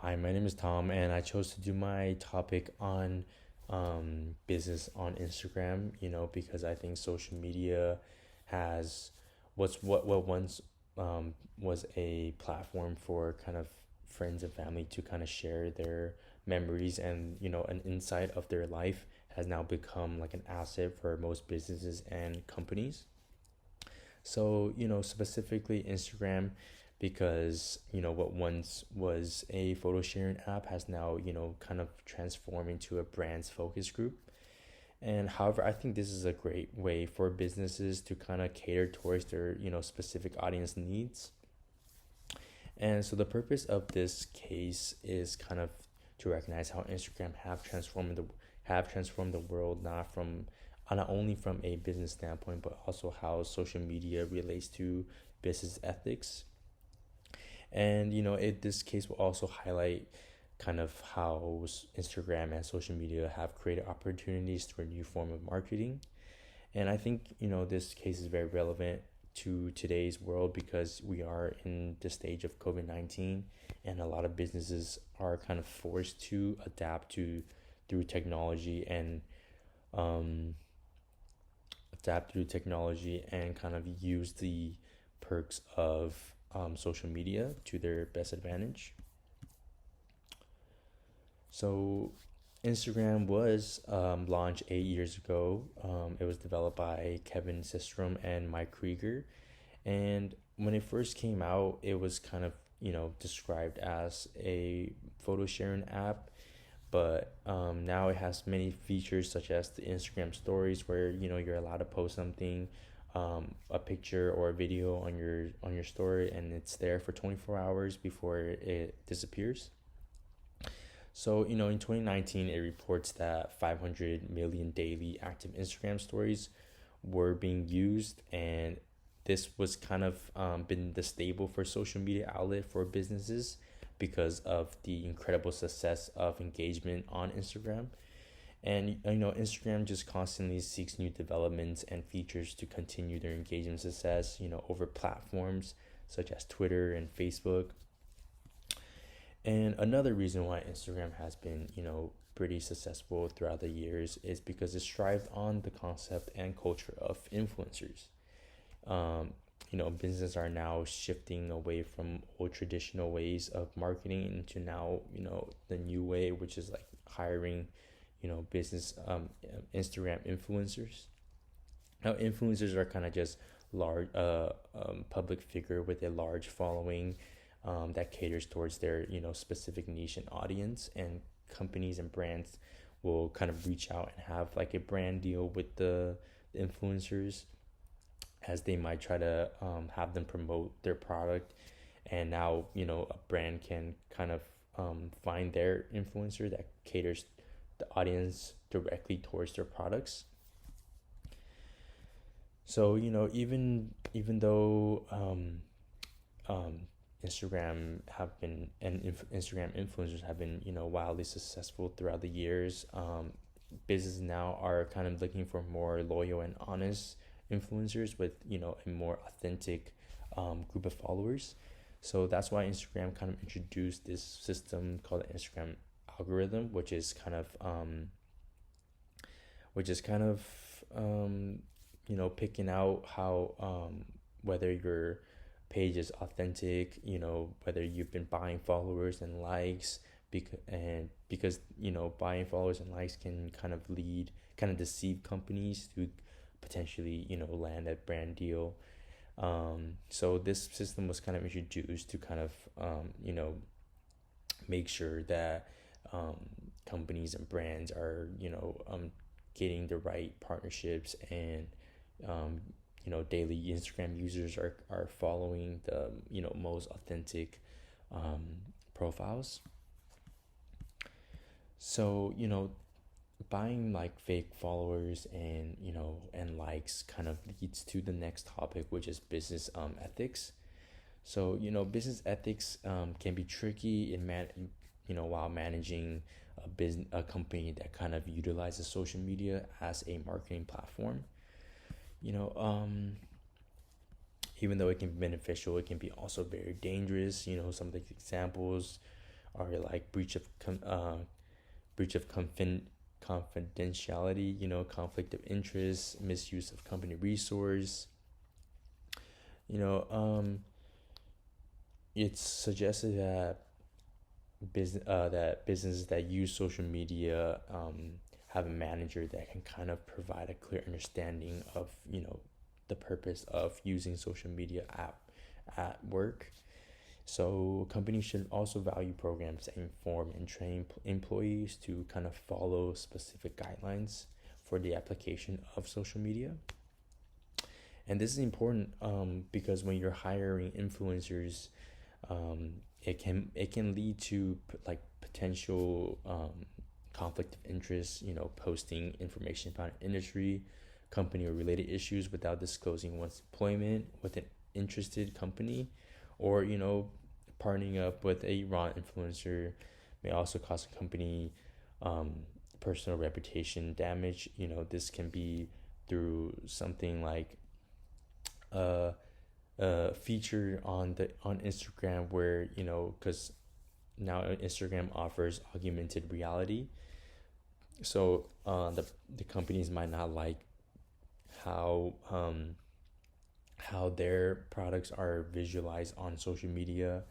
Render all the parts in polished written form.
Hi, my name is Tom, and I chose to do my topic on business on Instagram, because I think social media has what once was a platform for kind of friends and family to kind of share their memories and, an insight of their life has now become like an asset for most businesses and companies. So, specifically Instagram, because, what once was a photo sharing app has now, kind of transformed into a brand's focus group. And however, I think this is a great way for businesses to kind of cater towards their, specific audience needs. And so the purpose of this case is kind of to recognize how Instagram have transformed the world, not only from a business standpoint, but also how social media relates to business ethics. And this case will also highlight kind of how Instagram and social media have created opportunities for a new form of marketing. And I think, this case is very relevant to today's world because we are in the stage of COVID-19, and a lot of businesses are kind of forced to adapt to through technology and um, adapt through technology and kind of use the perks of social media to their best advantage. So Instagram was launched 8 years ago. It was developed by Kevin Systrom and Mike Krieger. And when it first came out, it was kind of, described as a photo sharing app. But now it has many features such as the Instagram stories where, you're allowed to post something, a picture or a video on your story, and it's there for 24 hours before it disappears. So, in 2019, it reports that 500 million daily active Instagram stories were being used, and this was kind of been the stable for social media outlet for businesses because of the incredible success of engagement on Instagram. And Instagram just constantly seeks new developments and features to continue their engagement success, over platforms such as Twitter and Facebook. And another reason why Instagram has been, pretty successful throughout the years is because it strived on the concept and culture of influencers. Businesses are now shifting away from old traditional ways of marketing into now, the new way, which is like hiring, business Instagram influencers. Now, influencers are kind of just large, public figure with a large following that caters towards their specific niche and audience, and companies and brands will kind of reach out and have like a brand deal with the influencers as they might try to have them promote their product. And now a brand can kind of find their influencer that caters the audience directly towards their products. So even though um, Instagram influencers have been wildly successful throughout the years. Businesses now are kind of looking for more loyal and honest influencers with a more authentic group of followers. So that's why Instagram kind of introduced this system called the Instagram algorithm, which is kind of picking out how whether your page is authentic, whether you've been buying followers and likes, because buying followers and likes can kind of deceive companies to potentially land a brand deal. So this system was kind of introduced to kind of make sure that um, companies and brands are getting the right partnerships, and um, daily Instagram users are following the most authentic profiles. So buying like fake followers and likes kind of leads to the next topic, which is business ethics. So business ethics can be tricky while managing a company that kind of utilizes social media as a marketing platform. you know um Even though it can be beneficial, it can be also very dangerous. Some of the examples are like breach of confidentiality, conflict of interest, misuse of company resource. You know, it's suggested that businesses that use social media have a manager that can kind of provide a clear understanding of the purpose of using social media at work. So companies should also value programs that inform and train employees to kind of follow specific guidelines for the application of social media. And this is important because when you're hiring influencers, it can lead to like potential conflict of interest. Posting information about an industry, company, or related issues without disclosing one's employment with an interested company, or partnering up with a wrong influencer may also cause a company personal reputation damage. This can be through something like feature on Instagram, where because now Instagram offers augmented reality, so the companies might not like how their products are visualized on social media,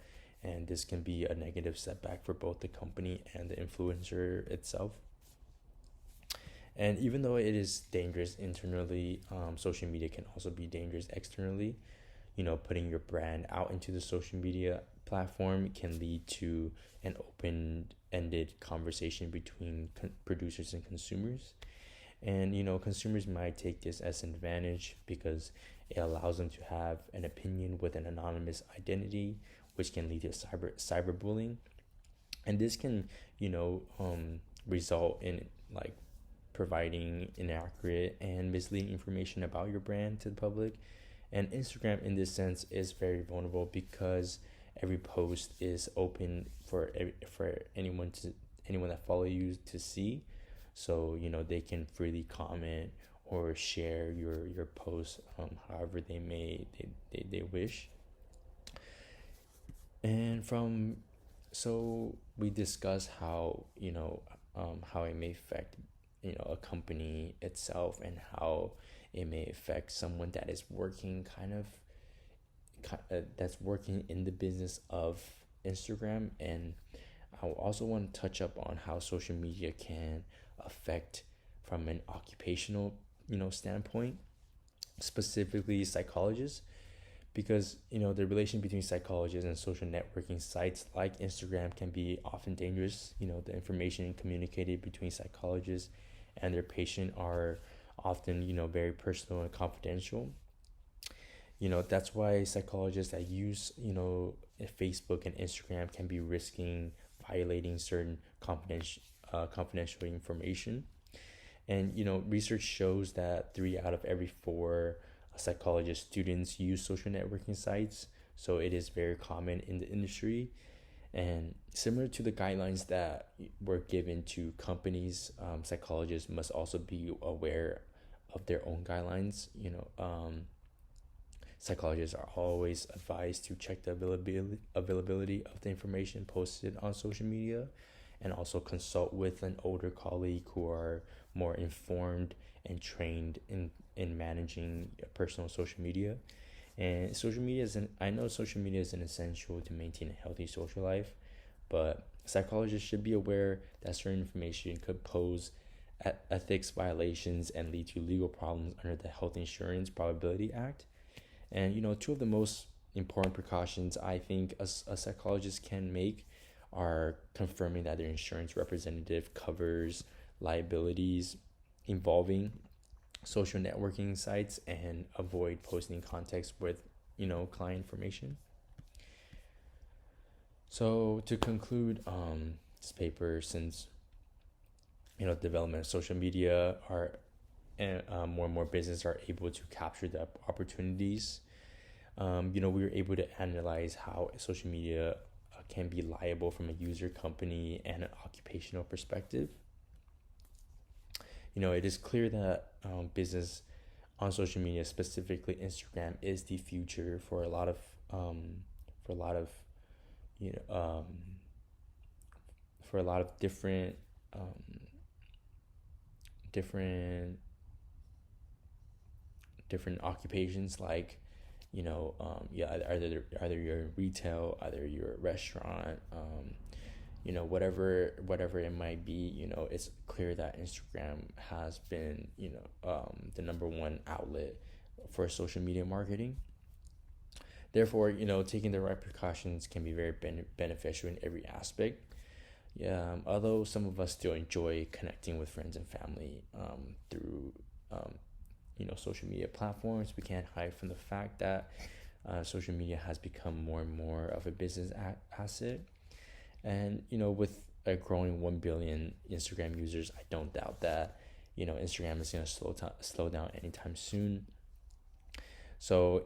and this can be a negative setback for both the company and the influencer itself. And even though it is dangerous internally, social media can also be dangerous externally. Putting your brand out into the social media platform can lead to an open-ended conversation between producers and consumers. And consumers might take this as an advantage because it allows them to have an opinion with an anonymous identity, which can lead to cyberbullying. And this can result in like providing inaccurate and misleading information about your brand to the public. And Instagram in this sense is very vulnerable because every post is open for anyone that follow you to see. So they can freely comment or share your post however they wish. And so we discuss how it may affect a company itself, and how it may affect someone that is working that's working in the business of Instagram. And I also want to touch up on how social media can affect from an occupational standpoint, specifically psychologists, because the relation between psychologists and social networking sites like Instagram can be often dangerous. The information communicated between psychologists and their patient are often very personal and confidential. That's why psychologists that use Facebook and Instagram can be risking violating certain confidential information. And research shows that 3 out of every 4 psychologist students use social networking sites, so it is very common in the industry. And similar to the guidelines that were given to companies, psychologists must also be aware of their own guidelines. Psychologists are always advised to check the availability of the information posted on social media, and also consult with an older colleague who are more informed and trained in managing personal social media. And I know social media is an essential to maintain a healthy social life, but psychologists should be aware that certain information could pose ethics violations and lead to legal problems under the Health Insurance Probability Act. And 2 of the most important precautions I think a psychologist can make are confirming that their insurance representative covers liabilities involving social networking sites, and avoid posting context with client information. So to conclude this paper, since development of social media are more and more businesses are able to capture the opportunities, we were able to analyze how social media can be liable from a user, company, and an occupational perspective. It is clear that business on social media, specifically Instagram, is the future for a lot of you know for a lot of um, different different occupations, like yeah, either you're in retail, either you're a restaurant, whatever it might be. It's clear that Instagram has been the number one outlet for social media marketing. Therefore, taking the right precautions can be very beneficial in every aspect. Yeah, although some of us still enjoy connecting with friends and family through um, social media platforms, we can't hide from the fact that social media has become more and more of a business asset. And with a growing 1 billion Instagram users, I don't doubt that Instagram is going to slow down anytime soon. So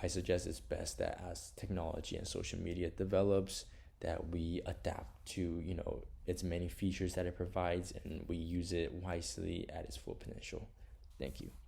I suggest it's best that as technology and social media develops, that we adapt to its many features that it provides, and we use it wisely at its full potential. Thank you.